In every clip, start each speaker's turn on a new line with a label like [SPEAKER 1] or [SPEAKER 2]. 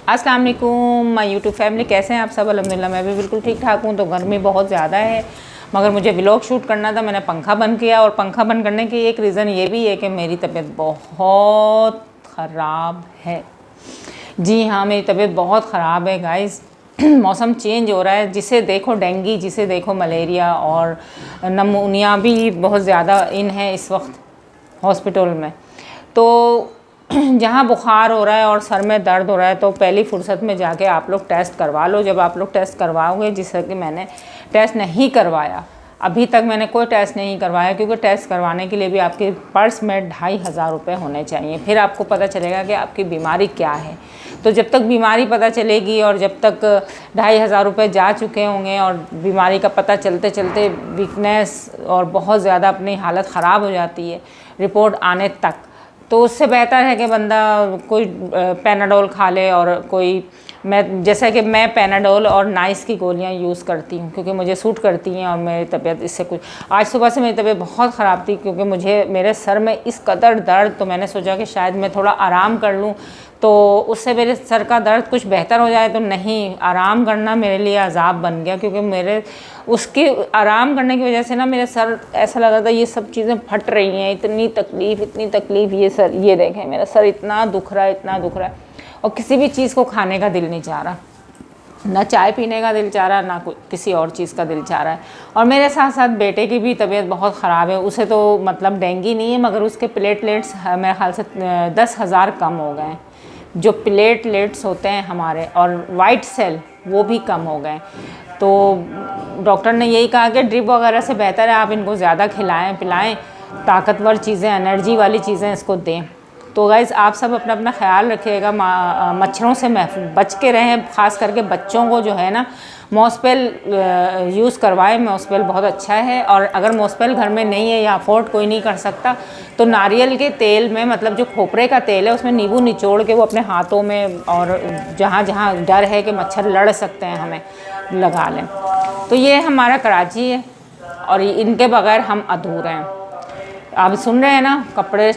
[SPEAKER 1] अस्सलाम वालेकुम my YouTube family, कैसे हैं आप सब? अल्हम्दुलिल्लाह मैं भी बिल्कुल ठीक ठाक हूँ। तो गर्मी बहुत ज़्यादा है मगर मुझे व्लॉग शूट करना था, मैंने पंखा बंद किया। और पंखा बंद करने की एक रीज़न ये भी है कि मेरी तबीयत बहुत ख़राब है। जी हाँ, मेरी तबीयत बहुत ख़राब है गाइस। मौसम चेंज हो रहा है, जिसे देखो डेंगू, जिसे देखो मलेरिया और नमूनिया भी बहुत ज़्यादा इन है इस वक्त हॉस्पिटल में। तो जहाँ बुखार हो रहा है और सर में दर्द हो रहा है तो पहली फुर्सत में जाके आप लोग टेस्ट करवा लो। जब आप लोग टेस्ट करवाओगे, जिससे कि मैंने टेस्ट नहीं करवाया, अभी तक मैंने कोई टेस्ट नहीं करवाया, क्योंकि टेस्ट करवाने के लिए भी आपके पर्स में 2500 रुपये होने चाहिए। फिर आपको पता चलेगा कि आपकी बीमारी क्या है। तो जब तक बीमारी पता चलेगी और जब तक 2500 रुपये जा चुके होंगे और बीमारी का पता चलते चलते वीकनेस और बहुत ज़्यादा अपनी हालत ख़राब हो जाती है रिपोर्ट आने तक, तो उससे बेहतर है कि बंदा कोई पैनाडोल खा ले। और कोई जैसा कि मैं पैनाडोल और नाइस की गोलियां यूज़ करती हूं, क्योंकि मुझे सूट करती हैं और मेरी तबीयत इससे कुछ। आज सुबह से मेरी तबीयत बहुत ख़राब थी, क्योंकि मेरे सर में इस कदर दर्द, तो मैंने सोचा कि शायद मैं थोड़ा आराम कर लूं तो उससे मेरे सर का दर्द कुछ बेहतर हो जाए। तो नहीं, आराम करना मेरे लिए अज़ाब बन गया, क्योंकि उसके आराम करने की वजह से ना मेरे सर ऐसा लगा था ये सब चीज़ें फट रही हैं। इतनी तकलीफ़, ये देखें मेरा सर इतना दुख रहा है और किसी भी चीज़ को खाने का दिल नहीं चाह रहा, ना चाय पीने का दिल चाह रहा, ना किसी और चीज़ का दिल चाह रहा है। और मेरे साथ साथ बेटे की भी तबीयत बहुत ख़राब है। उसे तो मतलब डेंगू नहीं है, मगर उसके प्लेटलेट्स मेरे ख्याल से 10,000 कम हो गए हैं। जो प्लेटलेट्स होते हैं हमारे, और वाइट सेल, वो भी कम हो गए। तो डॉक्टर ने यही कहा कि ड्रिप वगैरह से बेहतर है आप इनको ज़्यादा खिलाएं पिलाएं, ताकतवर चीज़ें, एनर्जी वाली चीज़ें इसको दें। तो गाइज़ आप सब अपना अपना ख्याल रखिएगा, मच्छरों से बच के रहें। ख़ास करके बच्चों को जो है ना मॉस्पेल यूज़ करवाएं। मॉस्पेल बहुत अच्छा है। और अगर मॉस्पेल घर में नहीं है या अफोर्ड कोई नहीं कर सकता, तो नारियल के तेल में, मतलब जो खोपरे का तेल है, उसमें नींबू निचोड़ के वो अपने हाथों में और जहाँ जहाँ डर है कि मच्छर लड़ सकते हैं हमें, लगा लें। तो ये हमारा कराची है और इनके बगैर हम अधूरे हैं। आप सुन रहे हैं ना, कपड़े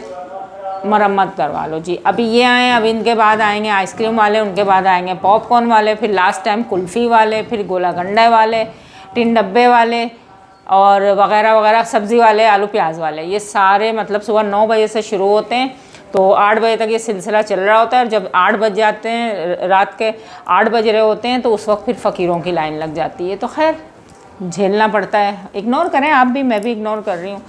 [SPEAKER 1] मरम्मत करवा लो जी। अभी ये आए, अब इनके बाद आएंगे आइसक्रीम वाले, उनके बाद आएंगे पॉपकॉर्न वाले, फिर लास्ट टाइम कुल्फ़ी वाले, फिर गोला गंडे वाले, टिन डब्बे वाले और वगैरह वगैरह, सब्ज़ी वाले, आलू प्याज वाले। ये सारे मतलब सुबह 9 बजे से शुरू होते हैं, तो 8 बजे तक ये सिलसिला चल रहा होता है। और जब 8 बज जाते हैं, रात के 8 बज रहे होते हैं, तो उस वक्त फिर फ़कीरों की लाइन लग जाती है। तो खैर झेलना पड़ता है, इग्नोर करें आप भी, मैं भी इग्नोर कर रही हूँ।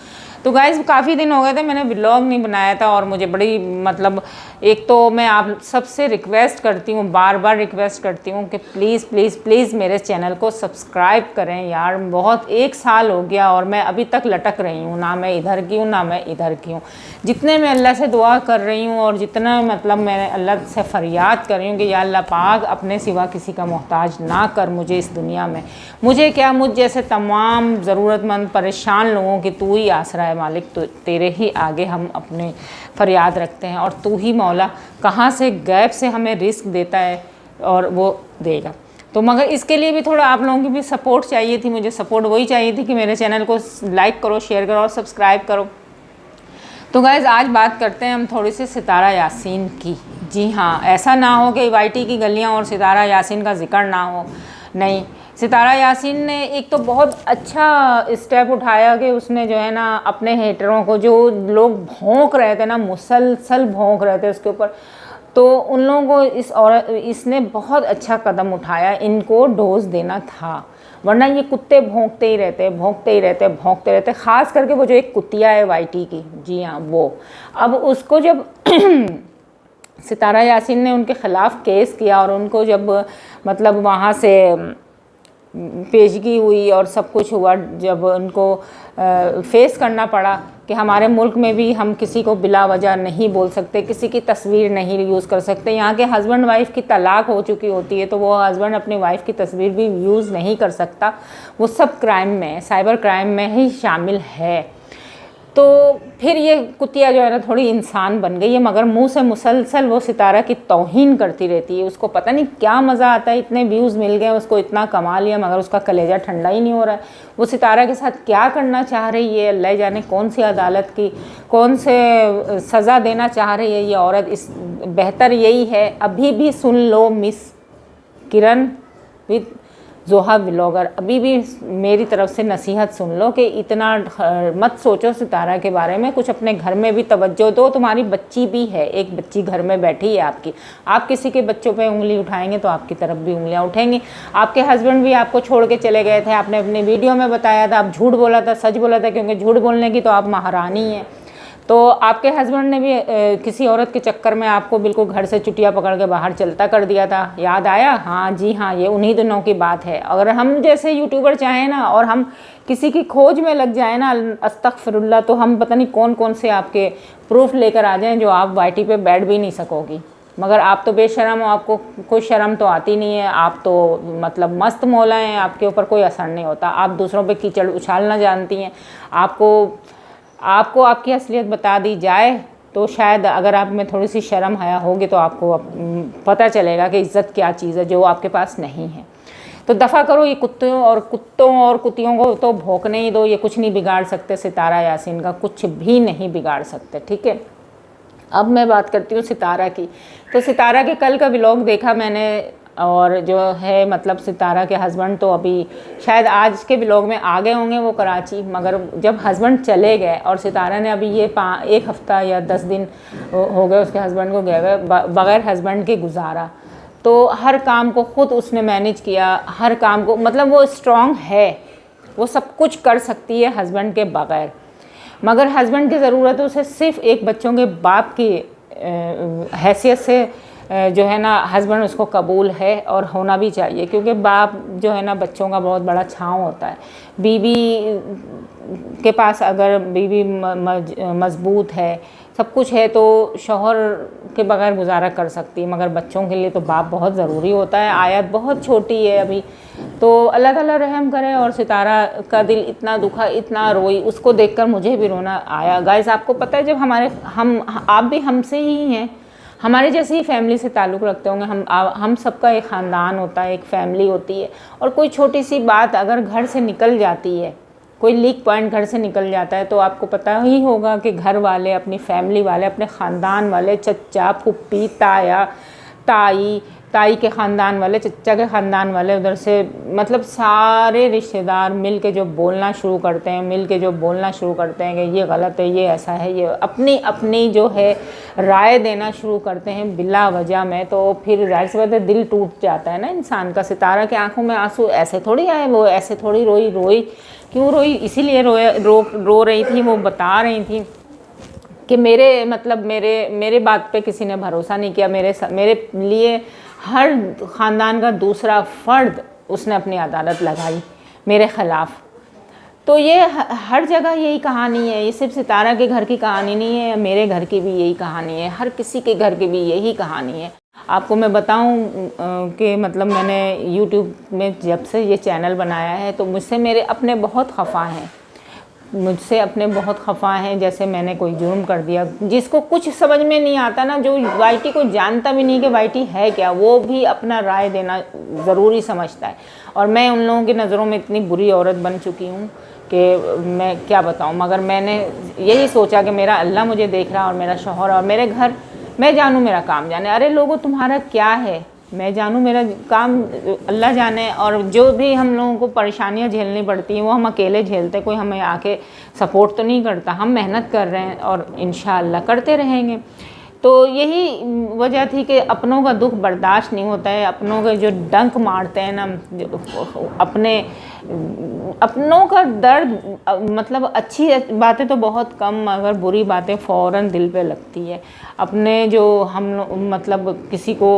[SPEAKER 1] तो गाइज़ काफ़ी दिन हो गए थे मैंने व्लॉग नहीं बनाया था, और मुझे बड़ी मतलब, एक तो मैं आप सबसे रिक्वेस्ट करती हूँ, बार बार रिक्वेस्ट करती हूँ कि प्लीज़ प्लीज़ प्लीज़ मेरे चैनल को सब्सक्राइब करें यार। बहुत 1 साल हो गया और मैं अभी तक लटक रही हूँ, ना मैं इधर की हूँ ना मैं इधर की हूँ। जितने मैं अल्लाह से दुआ कर रही हूँ और जितना मतलब मैं अल्लाह से फ़रियाद कर रही हूँ कि या अल्लाह पाक अपने सिवा किसी का मोहताज ना कर मुझे इस दुनिया में। मुझे क्या, मुझ जैसे तमाम ज़रूरतमंद परेशान लोगों की तू ही आसरा है मालिक। तो तेरे ही आगे हम अपने फरियाद रखते हैं, और तू ही मौला कहाँ से गैब से हमें रिस्क देता है और वो देगा। तो मगर इसके लिए भी थोड़ा आप लोगों की भी सपोर्ट चाहिए थी। मुझे सपोर्ट वही चाहिए थी कि मेरे चैनल को लाइक करो, शेयर करो और सब्सक्राइब करो। तो गाइज़ आज बात करते हैं हम थोड़ी सी सितारा यासीन की। जी हाँ, ऐसा ना हो कि वाईटी की गलियाँ और सितारा यासीन का जिक्र ना हो। नहीं, सितारा यासीन ने एक तो बहुत अच्छा स्टेप उठाया कि उसने जो है ना अपने हेटरों को, जो लोग भौंक रहे थे ना, मुसलसल भौंक रहे थे उसके ऊपर, तो उन लोगों को इसने बहुत अच्छा कदम उठाया। इनको डोज देना था, वरना ये कुत्ते भौंकते ही रहते। ख़ास करके वो जो एक कुतिया है वाईटी की, जी हाँ वो, अब उसको जब सितारा यासीन ने उनके ख़िलाफ़ केस किया और उनको जब मतलब वहाँ से पेशगी हुई और सब कुछ हुआ, जब उनको फेस करना पड़ा कि हमारे मुल्क में भी हम किसी को बिला वजह नहीं बोल सकते, किसी की तस्वीर नहीं यूज़ कर सकते। यहाँ के हस्बैंड वाइफ की तलाक हो चुकी होती है, तो वो हस्बैंड अपनी वाइफ की तस्वीर भी यूज़ नहीं कर सकता। वो सब क्राइम में, साइबर क्राइम में ही शामिल है। तो फिर ये कुतिया जो है ना थोड़ी इंसान बन गई है, मगर मुंह से मुसलसल वो सितारा की तौहीन करती रहती है। उसको पता नहीं क्या मज़ा आता है, इतने व्यूज़ मिल गए, उसको इतना कमा लिया, मगर उसका कलेजा ठंडा ही नहीं हो रहा है। वो सितारा के साथ क्या करना चाह रही है, अल्लाह जाने कौन सी अदालत की कौन से सज़ा देना चाह रही है ये औरत। इस बेहतर यही है, अभी भी सुन लो मिस किरण विद जोहा व्लॉगर, अभी भी मेरी तरफ से नसीहत सुन लो कि इतना मत सोचो सितारा के बारे में, कुछ अपने घर में भी तवज्जो दो। तुम्हारी बच्ची भी है, एक बच्ची घर में बैठी है आपकी, आप किसी के बच्चों पे उंगली उठाएंगे तो आपकी तरफ भी उंगलियां उठेंगी। आपके हस्बैंड भी आपको छोड़ के चले गए थे, आपने अपने वीडियो में बताया था, आप झूठ बोला था सच बोला था, क्योंकि झूठ बोलने की तो आप महारानी हैं। तो आपके हस्बैंड ने भी किसी औरत के चक्कर में आपको बिल्कुल घर से चुटिया पकड़ के बाहर चलता कर दिया था, याद आया? हाँ जी हाँ, ये उन्हीं दिनों की बात है। अगर हम जैसे यूट्यूबर चाहें ना और हम किसी की खोज में लग जाए ना, अस्तगफिरुल्लाह, तो हम पता नहीं कौन कौन से आपके प्रूफ लेकर आ जाएं जो आप वाईटी पे बैठ भी नहीं सकोगी। मगर आप तो बेशरम हो, आपको कोई शर्म तो आती नहीं है, आप तो मतलब मस्त मौला हैं, आपके ऊपर कोई असर नहीं होता, आप दूसरों पे कीचड़ उछालना जानती हैं। आपको आपकी असलियत बता दी जाए तो शायद अगर आप में थोड़ी सी शर्म हया होगी तो आपको पता चलेगा कि इज़्ज़त क्या चीज़ है, जो आपके पास नहीं है। तो दफ़ा करो ये कुत्तों और कुतियों को तो भौंकने ही दो, ये कुछ नहीं बिगाड़ सकते, सितारा यासीन का कुछ भी नहीं बिगाड़ सकते, ठीक है। अब मैं बात करती हूँ सितारा की। तो सितारा के कल का व्लॉग देखा मैंने, और जो है मतलब सितारा के हस्बैंड तो अभी शायद आज के व्लॉग में आ गए होंगे वो कराची, मगर जब हस्बैंड चले गए और सितारा ने अभी ये 1 हफ़्ता या 10 दिन हो गए उसके हस्बैंड को गए हुए, बग़ैर हस्बैंड के गुजारा। तो हर काम को ख़ुद उसने मैनेज किया, हर काम को, मतलब वो स्ट्रॉन्ग है, वो सब कुछ कर सकती है हस्बैंड के बग़ैर। मगर हस्बैंड की ज़रूरत है उसे सिर्फ़ एक बच्चों के बाप की हैसियत से जो है ना हस्बैंड उसको कबूल है और होना भी चाहिए, क्योंकि बाप जो है ना बच्चों का बहुत बड़ा छांव होता है। बीवी के पास अगर बीवी मजबूत है, सब कुछ है, तो शौहर के बगैर गुजारा कर सकती है, मगर बच्चों के लिए तो बाप बहुत ज़रूरी होता है। आयत बहुत छोटी है अभी, तो अल्लाह ताला रहम करे। और सितारा का दिल इतना दुखा, इतना रोई, उसको देखकर मुझे भी रोना आया। गाइस, आपको पता है जब आप भी हमसे ही हैं, हमारे जैसी ही फैमिली से ताल्लुक़ रखते होंगे, हम सबका एक ख़ानदान होता है, एक फ़ैमिली होती है, और कोई छोटी सी बात अगर घर से निकल जाती है, कोई लीक पॉइंट घर से निकल जाता है, तो आपको पता ही होगा कि घर वाले, अपनी फैमिली वाले, अपने ख़ानदान वाले, चचा, फुप्पी, ताया, ताई के ख़ानदान वाले, चचा के ख़ानदान वाले, उधर से मतलब सारे रिश्तेदार मिल के जो बोलना शुरू करते हैं, कि ये गलत है, ये ऐसा है, ये अपनी जो है राय देना शुरू करते हैं बिला वजह में। तो फिर जाहिर सी बात है दिल टूट जाता है ना इंसान का। सितारा के आंखों में आंसू ऐसे थोड़ी आए, वो ऐसे थोड़ी रोई। क्यों रोई? इसीलिए रो रही थी, वो बता रही थी कि मेरे बात पे किसी ने भरोसा नहीं किया, मेरे लिए हर ख़ानदान का दूसरा फ़र्द उसने अपनी अदालत लगाई मेरे ख़िलाफ़। तो ये हर जगह यही कहानी है, ये सिर्फ सितारा के घर की कहानी नहीं है, मेरे घर की भी यही कहानी है, हर किसी के घर की भी यही कहानी है। आपको मैं बताऊं कि मतलब मैंने YouTube में जब से ये चैनल बनाया है तो मुझसे मेरे अपने बहुत खफा हैं, जैसे मैंने कोई जुर्म कर दिया जिसको कुछ समझ में नहीं आता ना, जो वाईटी को जानता भी नहीं कि वाईटी है क्या, वो भी अपना राय देना ज़रूरी समझता है। और मैं उन लोगों की नज़रों में इतनी बुरी औरत बन चुकी हूँ कि मैं क्या बताऊँ। मगर मैंने यही सोचा कि मेरा अल्लाह मुझे देख रहा है, और मेरा शौहर और मेरे घर, मैं जानूँ मेरा काम जाने। अरे लोगों, तुम्हारा क्या है, मैं जानूँ मेरा काम अल्लाह जाने। और जो भी हम लोगों को परेशानियां झेलनी पड़ती हैं वो हम अकेले झेलते, कोई हमें आके सपोर्ट तो नहीं करता। हम मेहनत कर रहे हैं और इंशाअल्लाह करते रहेंगे। तो यही वजह थी कि अपनों का दुख बर्दाश्त नहीं होता है, अपनों के जो डंक मारते हैं ना, अपनों का दर्द, मतलब अच्छी बातें तो बहुत कम, मगर बुरी बातें फ़ौरन दिल पे लगती है। अपने जो मतलब किसी को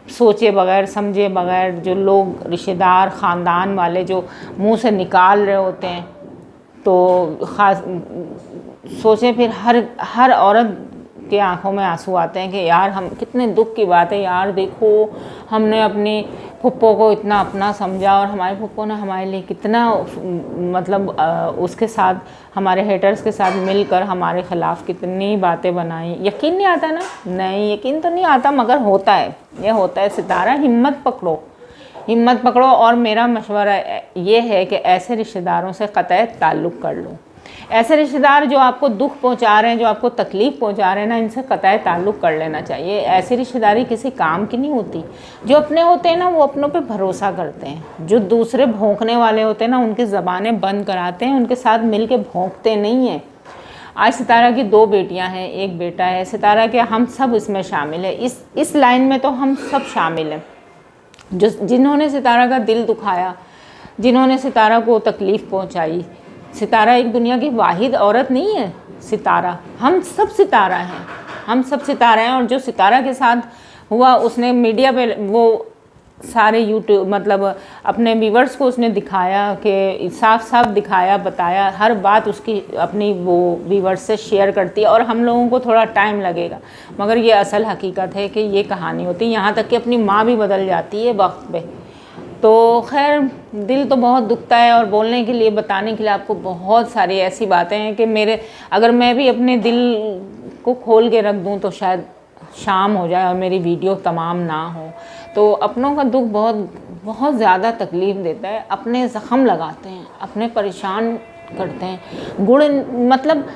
[SPEAKER 1] सोचे बगैर, समझे बगैर जो लोग रिश्तेदार, ख़ानदान वाले जो मुंह से निकाल रहे होते हैं, तो ख़ास सोचें फिर हर औरत के आंखों में आंसू आते हैं कि यार हम, कितने दुख की बात है यार, देखो हमने अपनी फुप्पो को इतना अपना समझा और हमारे फुप्पो ने हमारे लिए कितना मतलब उसके साथ हमारे हेटर्स के साथ मिलकर हमारे ख़िलाफ़ कितनी बातें बनाई। यकीन नहीं आता ना? नहीं, यकीन तो नहीं आता, मगर होता है, ये होता है। सितारा हिम्मत पकड़ो, हिम्मत पकड़ो। और मेरा मशवरा ये है कि ऐसे रिश्तेदारों से क़तई ताल्लुक़ कर लो। ऐसे रिश्तेदार जो आपको दुख पहुंचा रहे हैं, जो आपको तकलीफ़ पहुंचा रहे हैं ना, इनसे क़तई ताल्लुक़ कर लेना चाहिए। ऐसी रिश्तेदारी किसी काम की नहीं होती। जो अपने होते हैं ना, वो अपनों पे भरोसा करते हैं। जो दूसरे भौंकने वाले होते हैं ना, उनकी ज़बानें बंद कराते हैं, उनके साथ मिल के भौंकते नहीं हैं। आज सितारा की 2 बेटियां हैं, 1 बेटा है। सितारा के हम सब इसमें शामिल है, इस लाइन में तो हम सब शामिल हैं। जिन्होंने सितारा का दिल दुखाया, जिन्होंने सितारा को तकलीफ़ पहुँचाई। सितारा एक दुनिया की वाहिद औरत नहीं है। सितारा, हम सब सितारा हैं, हम सब सितारा हैं। और जो सितारा के साथ हुआ, उसने मीडिया पे वो सारे यूट्यूब मतलब अपने व्यूवर्स को उसने दिखाया कि साफ साफ दिखाया, बताया, हर बात उसकी अपनी वो व्यूवर्स से शेयर करती है। और हम लोगों को थोड़ा टाइम लगेगा, मगर ये असल हकीकत है कि ये कहानी होती है। यहाँ तक कि अपनी माँ भी बदल जाती है वक्त पे। तो खैर, दिल तो बहुत दुखता है, और बोलने के लिए, बताने के लिए आपको बहुत सारी ऐसी बातें हैं कि अगर मैं भी अपने दिल को खोल के रख दूं तो शायद शाम हो जाए और मेरी वीडियो तमाम ना हो। तो अपनों का दुख बहुत बहुत ज़्यादा तकलीफ़ देता है। अपने ज़ख़म लगाते हैं, अपने परेशान करते हैं। गुड़ मतलब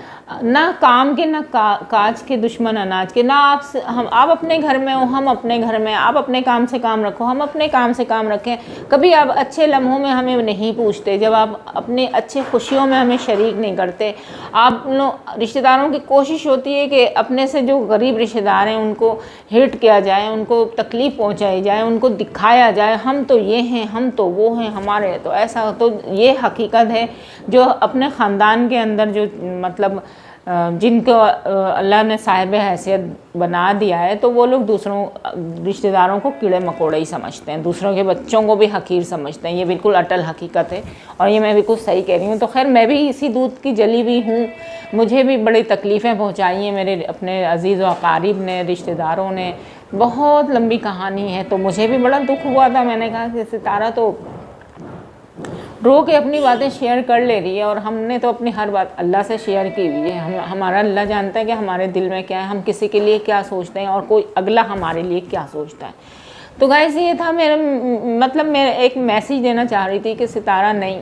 [SPEAKER 1] ना काम के, ना काज के, दुश्मन अनाज के। ना आप अपने घर में हो, हम अपने घर में। आप अपने काम से काम रखो, हम अपने काम से काम रखें। कभी आप अच्छे लम्हों में हमें नहीं पूछते, जब आप अपने अच्छे खुशियों में हमें शरीक नहीं करते। आप लोग रिश्तेदारों की कोशिश होती है कि अपने से जो गरीब रिश्तेदार हैं उनको हिट किया जाए, उनको तकलीफ़ पहुँचाई जाए, उनको दिखाया जाए हम तो ये हैं, हम तो वो हैं, हमारे तो ऐसा। तो ये हकीकत है। जो अपने ख़ानदान के अंदर जो मतलब जिनको अल्लाह ने साहिब हैसियत बना दिया है, तो वो लोग दूसरों रिश्तेदारों को कीड़े मकोड़े ही समझते हैं, दूसरों के बच्चों को भी हकीर समझते हैं। ये बिल्कुल अटल हकीकत है, और ये मैं बिल्कुल सही कह रही हूँ। तो खैर, मैं भी इसी दूध की जली हुई हूँ। मुझे भी बड़ी तकलीफ़ें पहुँचाई हैं मेरे अपने अजीज़ व अकारीब ने, रिश्तेदारों ने। बहुत लंबी कहानी है, तो मुझे भी बड़ा दुख हुआ था। मैंने कहा कि सितारा तो रो के अपनी बातें शेयर कर ले रही है, और हमने तो अपनी हर बात अल्लाह से शेयर की हुई है। हमारा अल्लाह जानता है कि हमारे दिल में क्या है, हम किसी के लिए क्या सोचते हैं, और कोई अगला हमारे लिए क्या सोचता है। तो गाइस, ये था मेरा मतलब मैं एक मैसेज देना चाह रही थी कि सितारा नहीं,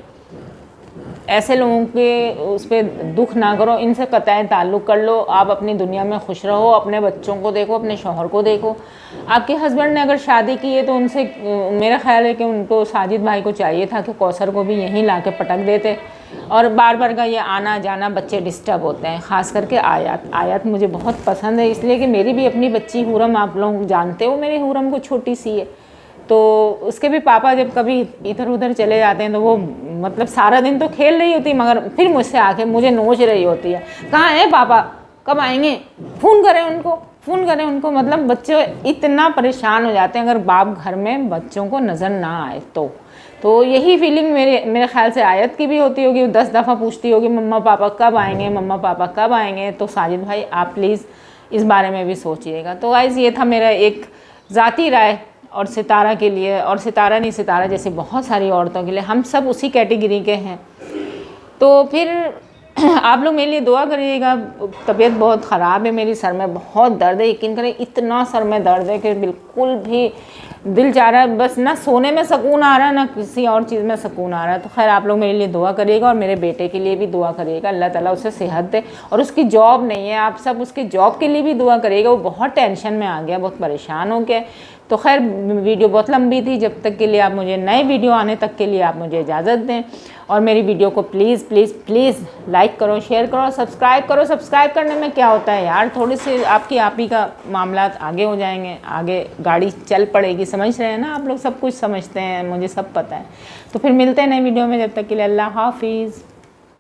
[SPEAKER 1] ऐसे लोगों के उस पर दुख ना करो, इनसे क़तई ताल्लुक़ कर लो। आप अपनी दुनिया में खुश रहो, अपने बच्चों को देखो, अपने शौहर को देखो। आपके हस्बैंड ने अगर शादी की है तो उनसे मेरा ख्याल है कि उनको साजिद भाई को चाहिए था कि कौसर को भी यहीं ला के पटक देते। और बार बार का ये आना जाना, बच्चे डिस्टर्ब होते हैं। ख़ास करके आयत मुझे बहुत पसंद है, इसलिए कि मेरी भी अपनी बच्ची हुरम, आप लोग जानते हो मेरी हुरम को छोटी सी है। तो उसके भी पापा जब कभी इधर उधर चले जाते हैं तो वो मतलब सारा दिन तो खेल रही होती, मगर फिर मुझसे आके मुझे नोच रही होती है, कहाँ है पापा, कब आएंगे, फ़ोन करें उनको। मतलब बच्चे इतना परेशान हो जाते हैं अगर बाप घर में बच्चों को नज़र ना आए तो यही फीलिंग मेरे ख्याल से आयत की भी होती होगी। 10 दफ़ा पूछती होगी मम्मा पापा कब आएंगे, मम्मा पापा कब आएंगे। तो साजिद भाई, आप प्लीज़ इस बारे में भी सोचिएगा। तो गाइस, ये था मेरा एक ज़ाती राय, और सितारा के लिए, और सितारा नहीं, सितारा जैसी बहुत सारी औरतों के लिए, हम सब उसी कैटेगरी के हैं। तो फिर आप लोग मेरे लिए दुआ करिएगा। तबीयत बहुत ख़राब है मेरी, सर में बहुत दर्द है। यकीन करें, इतना सर में दर्द है कि बिल्कुल भी दिल चाह रहा है बस, ना सोने में सुकून आ रहा है, ना किसी और चीज़ में सुकून आ रहा है। तो खैर, आप लोग मेरे लिए दुआ करिएगा, और मेरे बेटे के लिए भी दुआ करिएगा, अल्लाह ताला उसे सेहत दे। और उसकी जॉब नहीं है, आप सब उसकी जॉब के लिए भी दुआ करिएगा। वो बहुत टेंशन में आ गया, बहुत परेशान हो गया। तो खैर, वीडियो बहुत लंबी थी, जब तक के लिए आप मुझे नए वीडियो आने तक के लिए आप मुझे इजाज़त दें। और मेरी वीडियो को प्लीज़ प्लीज़ प्लीज़ लाइक करो, शेयर करो, सब्सक्राइब करो। सब्सक्राइब करने में क्या होता है यार, थोड़ी सी आपकी आप ही का मामला आगे हो जाएंगे, आगे गाड़ी चल पड़ेगी। समझ रहे हैं ना, आप लोग सब कुछ समझते हैं, मुझे सब पता है। तो फिर मिलते हैं नई वीडियो में, जब तक के लिए अल्लाह हाफिज़।